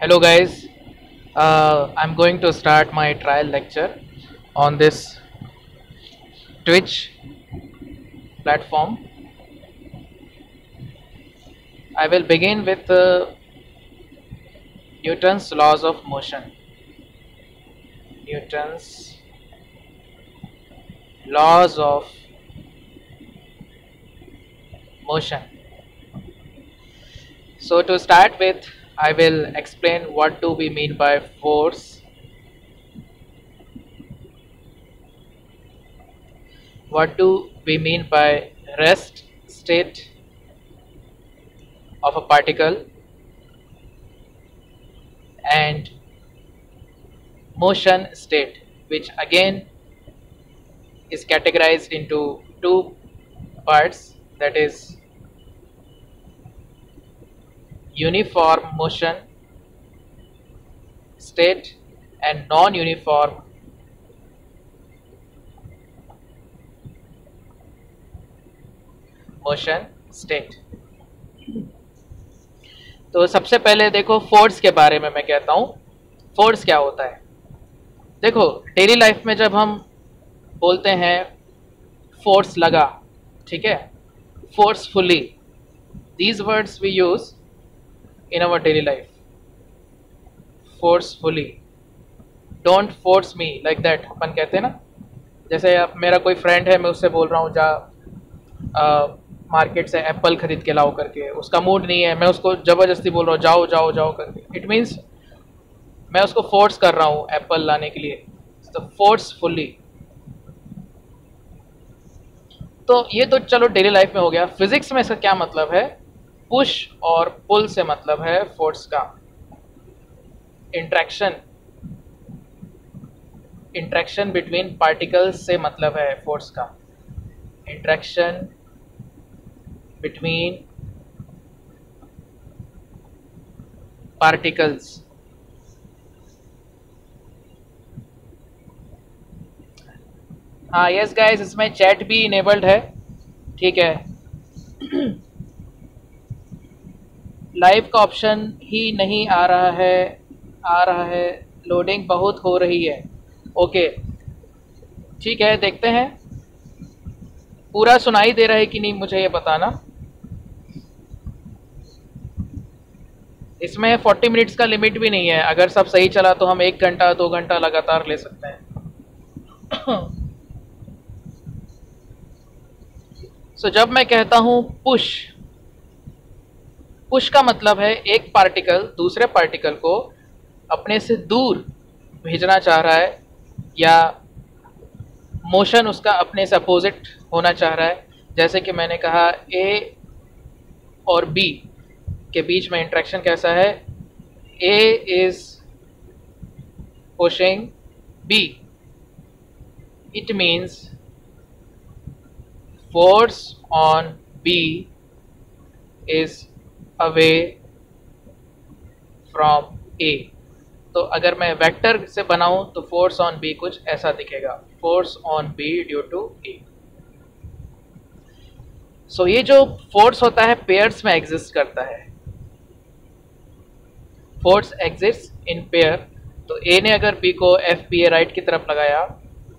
Hello guys, I'm going to start my trial lecture on this Twitch platform. I will begin with Newton's laws of motion. Newton's laws of motion. So to start with, I will explain what do we mean by force, what do we mean by rest state of a particle, and motion state, which again is categorized into two parts, that is uniform motion state and non-uniform motion state. तो सबसे पहले देखो force के बारे में मैं कहता हूँ। फोर्स क्या होता है? देखो डेली लाइफ में जब हम बोलते हैं फोर्स लगा, ठीक है, forcefully, these words we use in our daily life. Forcefully, don't force me like that, अपन कहते हैं ना। जैसे अब मेरा कोई फ्रेंड है, मैं उससे बोल रहा हूँ जा मार्केट से एप्पल खरीद के लाओ करके, उसका मूड नहीं है, मैं उसको ज़बरदस्ती बोल रहा हूँ जाओ जाओ जाओ करके, इट मीन्स मैं उसको फोर्स कर रहा हूँ एप्पल लाने के लिए, तो फोर्सफुली। तो ये तो चलो डेली लाइफ में हो गया। फिजिक्स में इसका क्या मतलब है? पुश और पुल से मतलब है फोर्स का। इंट्रैक्शन बिटवीन पार्टिकल्स से मतलब है फोर्स का। Interaction between particles. हाँ यस गाइस, इसमें चैट भी इनेबल्ड है, ठीक है। लाइव का ऑप्शन ही नहीं आ रहा है, लोडिंग बहुत हो रही है। ओके ठीक है, देखते हैं पूरा सुनाई दे रहा है कि नहीं, मुझे ये बताना। इसमें 40 मिनट्स का लिमिट भी नहीं है, अगर सब सही चला तो हम 1 घंटा 2 घंटा लगातार ले सकते हैं। सो जब मैं कहता हूं पुश, पुश का मतलब है एक पार्टिकल दूसरे पार्टिकल को अपने से दूर भेजना चाह रहा है, या मोशन उसका अपने से अपोजिट होना चाह रहा है। जैसे कि मैंने कहा ए और बी के बीच में इंट्रैक्शन कैसा है? A is pushing B, it means force on B is away from A। तो अगर मैं वेक्टर से बनाऊं तो फोर्स ऑन B कुछ ऐसा दिखेगा, force on B due to A। So ये जो फोर्स होता है पेयर्स में एग्जिस्ट करता है। Force exist in pair. तो A ने अगर B को FBA राइट की तरफ लगाया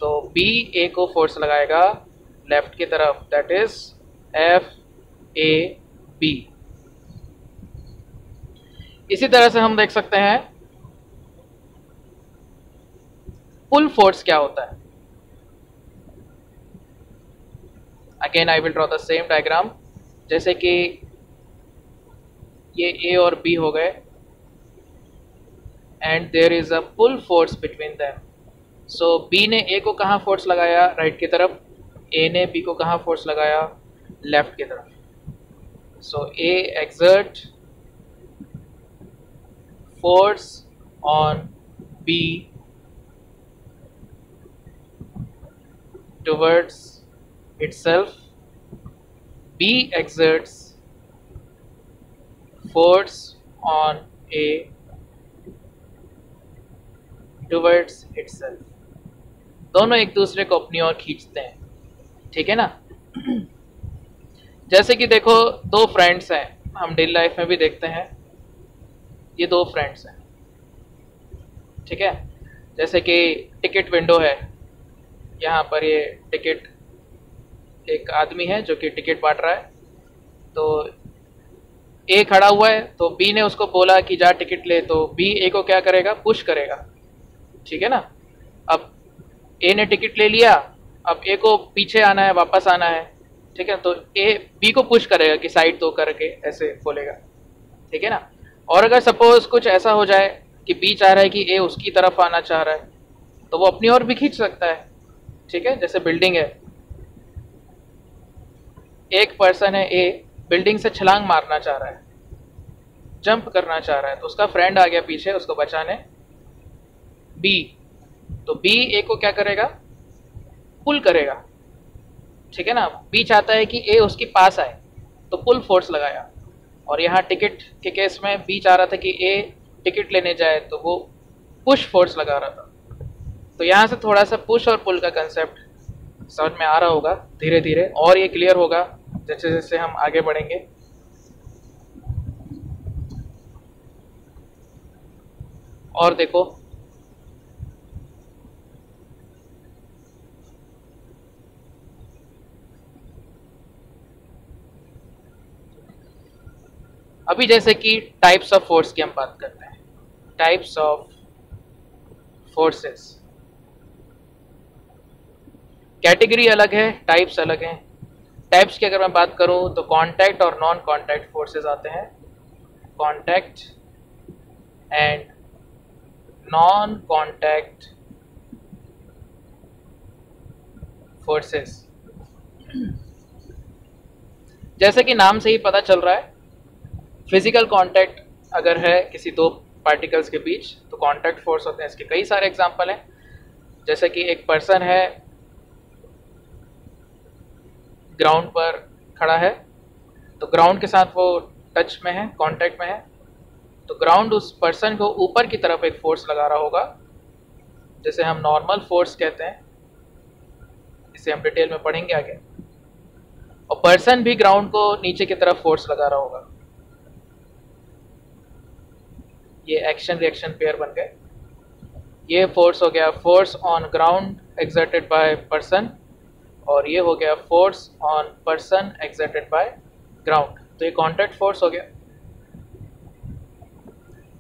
तो B A को फोर्स लगाएगा लेफ्ट की तरफ, दैट इज FAB। इसी तरह से हम देख सकते हैं पुल फोर्स क्या होता है। Again I will draw the same diagram. जैसे कि ये A और B हो गए and there is a pull force between them. So B ने A को कहाँ फोर्स लगाया? राइट की तरफ। A ने B को कहाँ फोर्स लगाया? लेफ्ट की तरफ। सो A exert force on B towards itself, B exerts force on A towards itself। दोनों एक दूसरे को अपनी ओर खींचते हैं, ठीक है ना। जैसे कि देखो दो फ्रेंड्स हैं, हम डेली लाइफ में भी देखते हैं, ये दो फ्रेंड्स हैं, ठीक है। जैसे कि टिकट विंडो है, यहाँ पर ये टिकट, एक आदमी है जो कि टिकट बांट रहा है, तो ए खड़ा हुआ है, तो बी ने उसको बोला कि जा टिकट ले, तो बी ए को क्या करेगा, पुश करेगा, ठीक है ना। अब ए ने टिकट ले लिया, अब ए को पीछे आना है, वापस आना है, ठीक है, तो ए बी को पुश करेगा कि साइड दो करके ऐसे बोलेगा, ठीक है ना। और अगर सपोज कुछ ऐसा हो जाए कि बी चाह रहा है कि ए उसकी तरफ आना चाह रहा है, तो वो अपनी ओर भी खींच सकता है, ठीक है। जैसे बिल्डिंग है, एक पर्सन है ए, बिल्डिंग से छलांग मारना चाह रहा है, जंप करना चाह रहा है, तो उसका फ्रेंड आ गया पीछे उसको बचाने, बी, तो बी ए को क्या करेगा, पुल करेगा, ठीक है ना। बी चाहता है कि ए उसके पास आए, तो पुल फोर्स लगाया। और यहाँ टिकट के केस में बी चाह रहा था कि ए टिकट लेने जाए, तो वो पुश फोर्स लगा रहा था। तो यहाँ से थोड़ा सा पुश और पुल का कंसेप्ट समझ में आ रहा होगा धीरे धीरे, और ये क्लियर होगा जैसे जैसे हम आगे बढ़ेंगे। और देखो, अभी जैसे कि टाइप्स ऑफ फोर्स की हम बात करते हैं, टाइप्स ऑफ फोर्सेस, कैटेगरी अलग है, टाइप्स अलग हैं। टाइप्स की अगर मैं बात करूं तो कांटेक्ट और नॉन कांटेक्ट फोर्सेस आते हैं, contact and non contact forces. जैसे कि नाम से ही पता चल रहा है, फिजिकल कांटेक्ट अगर है किसी दो पार्टिकल्स के बीच तो कांटेक्ट फोर्स होते हैं। इसके कई सारे एग्जांपल हैं, जैसे कि एक पर्सन है, ग्राउंड पर खड़ा है, तो ग्राउंड के साथ वो टच में है, कांटेक्ट में है, तो ग्राउंड उस पर्सन को ऊपर की तरफ एक फोर्स लगा रहा होगा, जिसे हम नॉर्मल फोर्स कहते हैं, इसे हम डिटेल में पढ़ेंगे आगे। और पर्सन भी ग्राउंड को नीचे की तरफ फोर्स लगा रहा होगा। ये एक्शन रिएक्शन पेयर बन गए। ये फोर्स हो गया force on ground exerted by person, और ये हो गया force on person exerted by ground. तो ये कांटेक्ट फोर्स हो गया।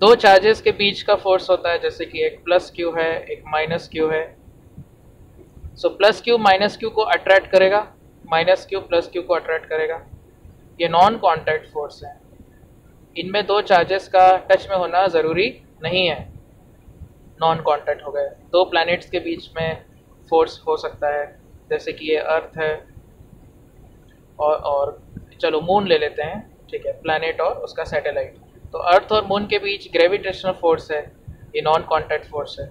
दो चार्जेस के बीच का फोर्स होता है, जैसे कि एक प्लस क्यू है, एक माइनस क्यू है। So plus Q minus Q को अट्रैक्ट करेगा, माइनस क्यू प्लस क्यू को अट्रैक्ट करेगा। ये नॉन कांटेक्ट फोर्स है। इनमें दो चार्जेस का टच में होना ज़रूरी नहीं है, नॉन कांटेक्ट हो गए। दो प्लैनेट्स के बीच में फोर्स हो सकता है, जैसे कि ये अर्थ है और चलो मून ले लेते हैं, ठीक है, प्लैनेट और उसका सैटेलाइट। तो अर्थ और मून के बीच ग्रेविटेशनल फोर्स है, ये नॉन कांटेक्ट फोर्स है।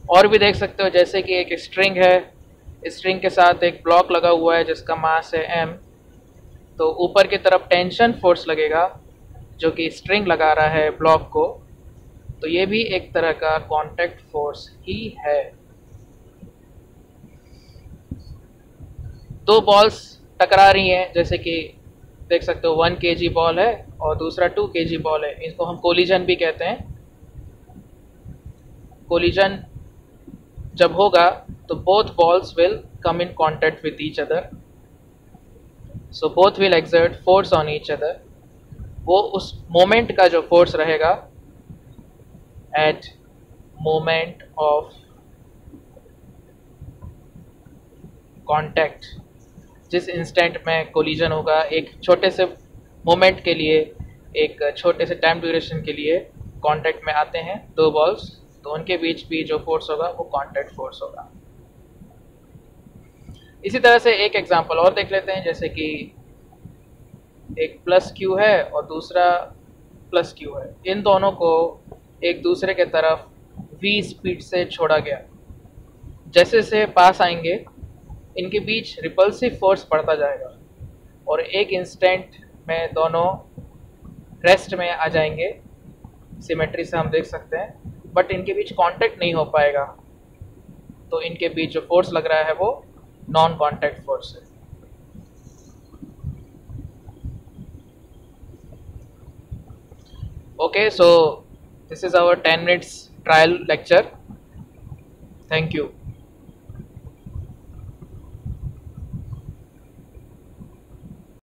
और भी देख सकते हो, जैसे कि एक स्ट्रिंग है, स्ट्रिंग के साथ एक ब्लॉक लगा हुआ है जिसका मास है m, तो ऊपर की तरफ टेंशन फोर्स लगेगा जो कि स्ट्रिंग लगा रहा है ब्लॉक को, तो ये भी एक तरह का कांटेक्ट फोर्स ही है। दो बॉल्स टकरा रही हैं, जैसे कि देख सकते हो 1 kg बॉल है और दूसरा 2 kg बॉल है, इसको हम कोलिजन भी कहते हैं। कोलिजन जब होगा तो both balls will come in contact with each other, so both will exert force on each other. वो उस मोमेंट का जो फोर्स रहेगा एट मोमेंट ऑफ कांटेक्ट, जिस इंस्टेंट में कोलिजन होगा, एक छोटे से मोमेंट के लिए, एक छोटे से टाइम ड्यूरेशन के लिए कांटेक्ट में आते हैं दो बॉल्स, तो उनके बीच भी जो फोर्स होगा वो कांटेक्ट फोर्स होगा। इसी तरह से एक एग्जांपल और देख लेते हैं, जैसे कि एक प्लस क्यू है और दूसरा प्लस क्यू है, इन दोनों को एक दूसरे के तरफ v स्पीड से छोड़ा गया। जैसे जैसे पास आएंगे इनके बीच रिपल्सिव फोर्स बढ़ता जाएगा और एक इंस्टेंट में दोनों रेस्ट में आ जाएंगे, सिमेट्री से हम देख सकते हैं, बट इनके बीच कांटेक्ट नहीं हो पाएगा, तो इनके बीच जो फोर्स लग रहा है वो नॉन कांटेक्ट फोर्स है। Okay, so This is our 10 minutes trial lecture. Thank you.